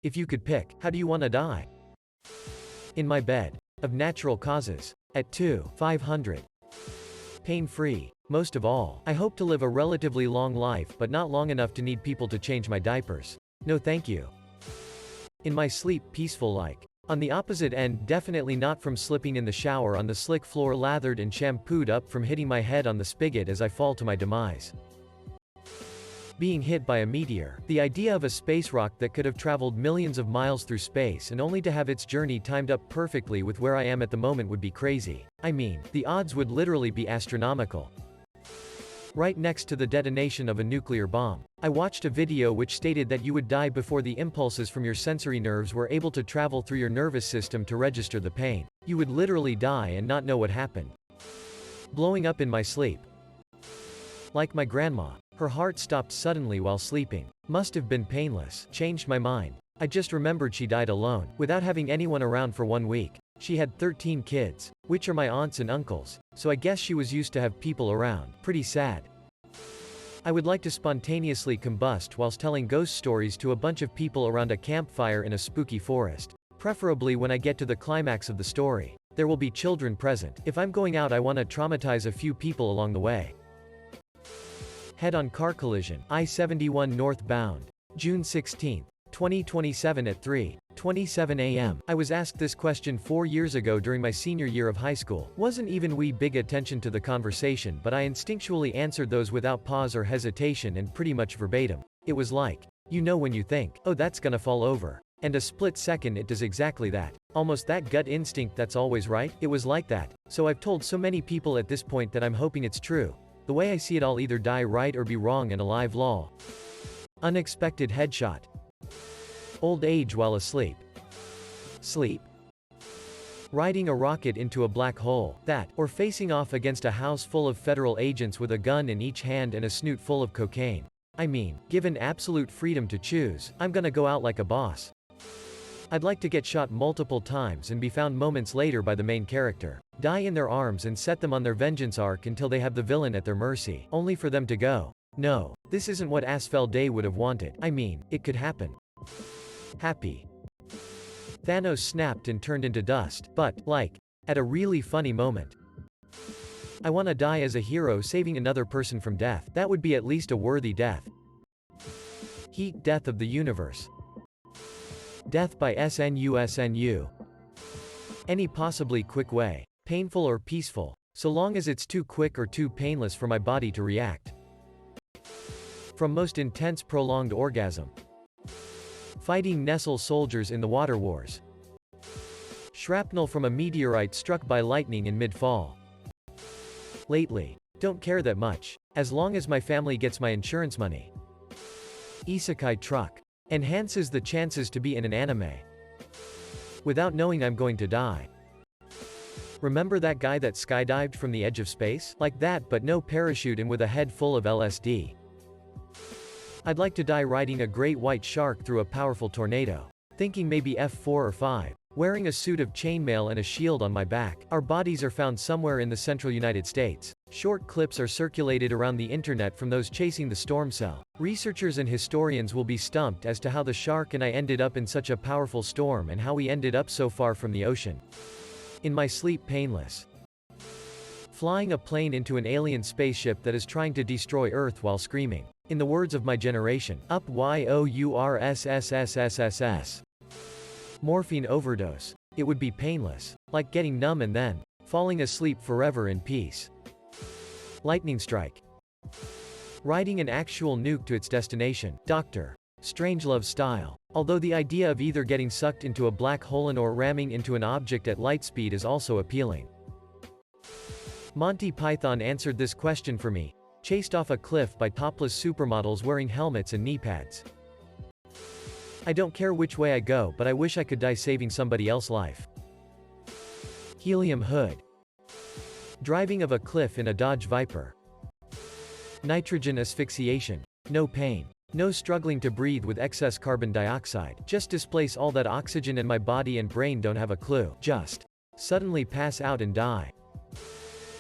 If you could pick, how do you want to die? In my bed. Of natural causes. At 500. Pain-free. Most of all, I hope to live a relatively long life but not long enough to need people to change my diapers. No thank you. In my sleep, peaceful like. On the opposite end, definitely not from slipping in the shower on the slick floor lathered and shampooed up from hitting my head on the spigot as I fall to my demise. Being hit by a meteor. The idea of a space rock that could have traveled millions of miles through space and only to have its journey timed up perfectly with where I am at the moment would be crazy. I mean, the odds would literally be astronomical. Right next to the detonation of a nuclear bomb. I watched a video which stated that you would die before the impulses from your sensory nerves were able to travel through your nervous system to register the pain. You would literally die and not know what happened. Blowing up in my sleep. Like my grandma. Her heart stopped suddenly while sleeping. Must have been painless. Changed my mind. I just remembered she died alone, without having anyone around for 1 week. She had 13 kids, which are my aunts and uncles, so I guess she was used to have people around. Pretty sad. I would like to spontaneously combust whilst telling ghost stories to a bunch of people around a campfire in a spooky forest. Preferably when I get to the climax of the story. There will be children present. If I'm going out, I want to traumatize a few people along the way. Head-on car collision. I-71 northbound. June 16, 2027 at 3:27 a.m. I was asked this question 4 years ago during my senior year of high school. Wasn't even big attention to the conversation, but I instinctually answered those without pause or hesitation and pretty much verbatim. It was like, you know when you think, oh that's gonna fall over. And a split second it does exactly that. Almost that gut instinct that's always right. It was like that. So I've told so many people at this point that I'm hoping it's true. The way I see it, I'll either die right or be wrong and alive lol. Unexpected headshot. Old age while asleep. Sleep. Riding a rocket into a black hole. That, or facing off against a house full of federal agents with a gun in each hand and a snoot full of cocaine. I mean, given absolute freedom to choose, I'm gonna go out like a boss. I'd like to get shot multiple times and be found moments later by the main character. Die in their arms and set them on their vengeance arc until they have the villain at their mercy, only for them to go. No, this isn't what Asphalt Day would have wanted. I mean, it could happen. Happy. Thanos snapped and turned into dust, but, like, at a really funny moment. I wanna die as a hero saving another person from death. That would be at least a worthy death. Heat death of the universe. Death by SNU. Any possibly quick way. Painful or peaceful. So long as it's too quick or too painless for my body to react. From most intense prolonged orgasm. Fighting Nestle soldiers in the water wars. Shrapnel from a meteorite struck by lightning in mid-fall. Lately. Don't care that much. As long as my family gets my insurance money. Isekai truck. Enhances the chances to be in an anime. Without knowing I'm going to die. Remember that guy that skydived from the edge of space? Like that, but no parachute and with a head full of LSD. I'd like to die riding a great white shark through a powerful tornado. Thinking maybe F4 or 5. Wearing a suit of chainmail and a shield on my back. Our bodies are found somewhere in the central United States. Short clips are circulated around the internet from those chasing the storm cell. Researchers and historians will be stumped as to how the shark and I ended up in such a powerful storm and how we ended up so far from the ocean. In my sleep, painless. Flying a plane into an alien spaceship that is trying to destroy Earth while screaming. In the words of my generation, up YOURSSSSSS. Morphine overdose. It would be painless. Like getting numb and then falling asleep forever in peace. Lightning strike. Riding an actual nuke to its destination. Dr. Strangelove style. Although the idea of either getting sucked into a black hole and or ramming into an object at light speed is also appealing. Monty Python answered this question for me. Chased off a cliff by topless supermodels wearing helmets and knee pads. I don't care which way I go, but I wish I could die saving somebody else's life. Helium hood. Driving of a cliff in a Dodge Viper. Nitrogen asphyxiation. No pain. No struggling to breathe with excess carbon dioxide. Just displace all that oxygen and my body and brain don't have a clue. Just suddenly pass out and die.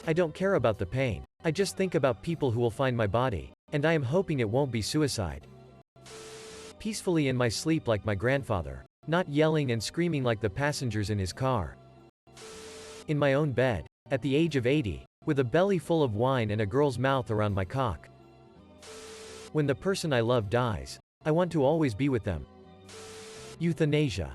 I don't care about the pain. I just think about people who will find my body. And I am hoping it won't be suicide. Peacefully in my sleep like my grandfather. Not yelling and screaming like the passengers in his car. In my own bed. At the age of 80. With a belly full of wine and a girl's mouth around my cock. When the person I love dies, I want to always be with them. Euthanasia.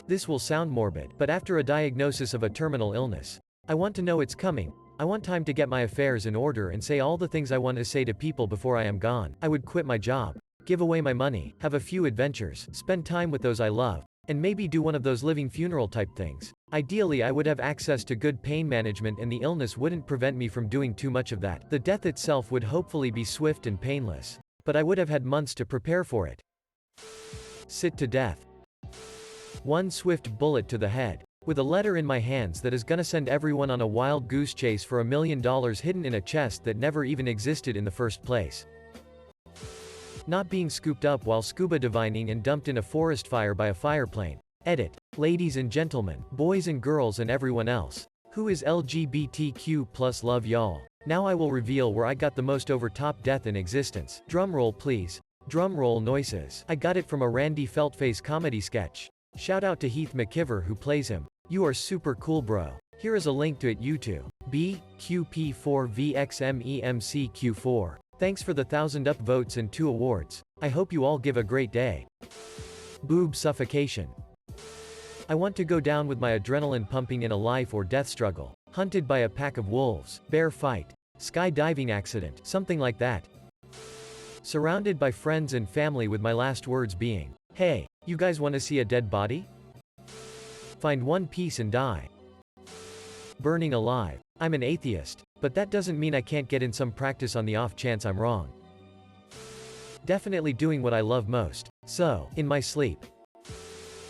This will sound morbid, but after a diagnosis of a terminal illness, I want to know it's coming. I want time to get my affairs in order and say all the things I want to say to people before I am gone. I would quit my job, give away my money, have a few adventures, spend time with those I love, and maybe do one of those living funeral type things. Ideally, I would have access to good pain management and the illness wouldn't prevent me from doing too much of that. The death itself would hopefully be swift and painless. But I would have had months to prepare for it. Sit to death. One swift bullet to the head. With a letter in my hands that is gonna send everyone on a wild goose chase for $1 million hidden in a chest that never even existed in the first place. Not being scooped up while scuba divining and dumped in a forest fire by a fireplane. Edit. Ladies and gentlemen, boys and girls and everyone else. Who is LGBTQ plus love y'all. Now I will reveal where I got the most overtop death in existence. Drumroll please. Drumroll noises. I got it from a Randy Feltface comedy sketch. Shout out to Heath McKiver who plays him. You are super cool bro. Here is a link to it YouTube. BQP4VXMEMCQ4. Thanks for the 1,000 up votes and 2 awards. I hope you all give a great day. Boob suffocation. I want to go down with my adrenaline pumping in a life or death struggle. Hunted by a pack of wolves. Bear fight. Skydiving accident. Something like that. Surrounded by friends and family with my last words being, "Hey, you guys want to see a dead body? Find one piece and die." Burning alive. I'm an atheist, but that doesn't mean I can't get in some practice on the off chance I'm wrong. Definitely doing what I love most. So, in my sleep.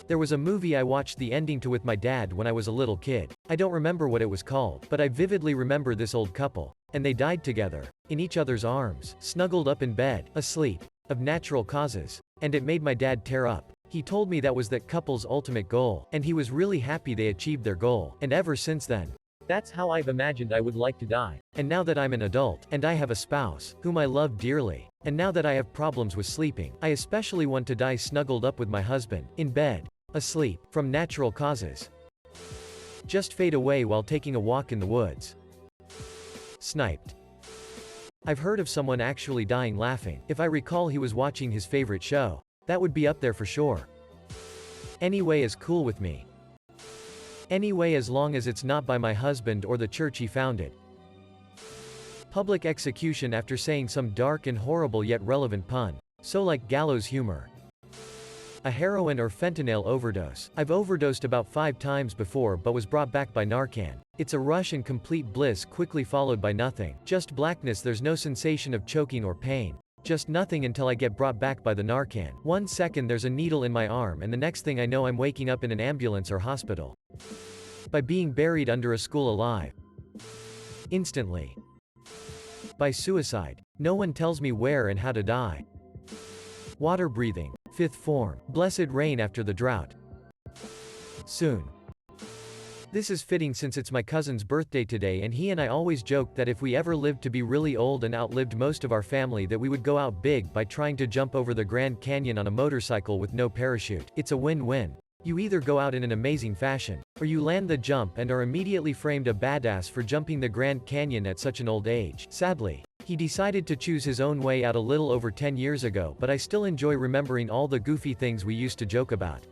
There was a movie I watched the ending to with my dad when I was a little kid. I don't remember what it was called, but I vividly remember this old couple. And they died together. In each other's arms, snuggled up in bed, asleep. Of natural causes. And it made my dad tear up. He told me that was that couple's ultimate goal, and he was really happy they achieved their goal. And ever since then, that's how I've imagined I would like to die. And now that I'm an adult, and I have a spouse, whom I love dearly, and now that I have problems with sleeping, I especially want to die snuggled up with my husband, in bed, asleep, from natural causes. Just fade away while taking a walk in the woods. Sniped. I've heard of someone actually dying laughing. If I recall he was watching his favorite show. That would be up there for sure. Anyway is cool with me. Anyway as long as it's not by my husband or the church he founded. Public execution after saying some dark and horrible yet relevant pun. So like gallows humor. A heroin or fentanyl overdose. I've overdosed about 5 times before but was brought back by Narcan. It's a rush and complete bliss quickly followed by nothing. Just blackness, there's no sensation of choking or pain. Just nothing until I get brought back by the Narcan. 1 second there's a needle in my arm and the next thing I know I'm waking up in an ambulance or hospital. By being buried under a school alive. Instantly. By suicide. No one tells me where and how to die. Water breathing. 5th form. Blessed rain after the drought. Soon. This is fitting since it's my cousin's birthday today and he and I always joked that if we ever lived to be really old and outlived most of our family that we would go out big by trying to jump over the Grand Canyon on a motorcycle with no parachute. It's a win-win. You either go out in an amazing fashion, or you land the jump and are immediately framed a badass for jumping the Grand Canyon at such an old age. Sadly, he decided to choose his own way out a little over 10 years ago, but I still enjoy remembering all the goofy things we used to joke about.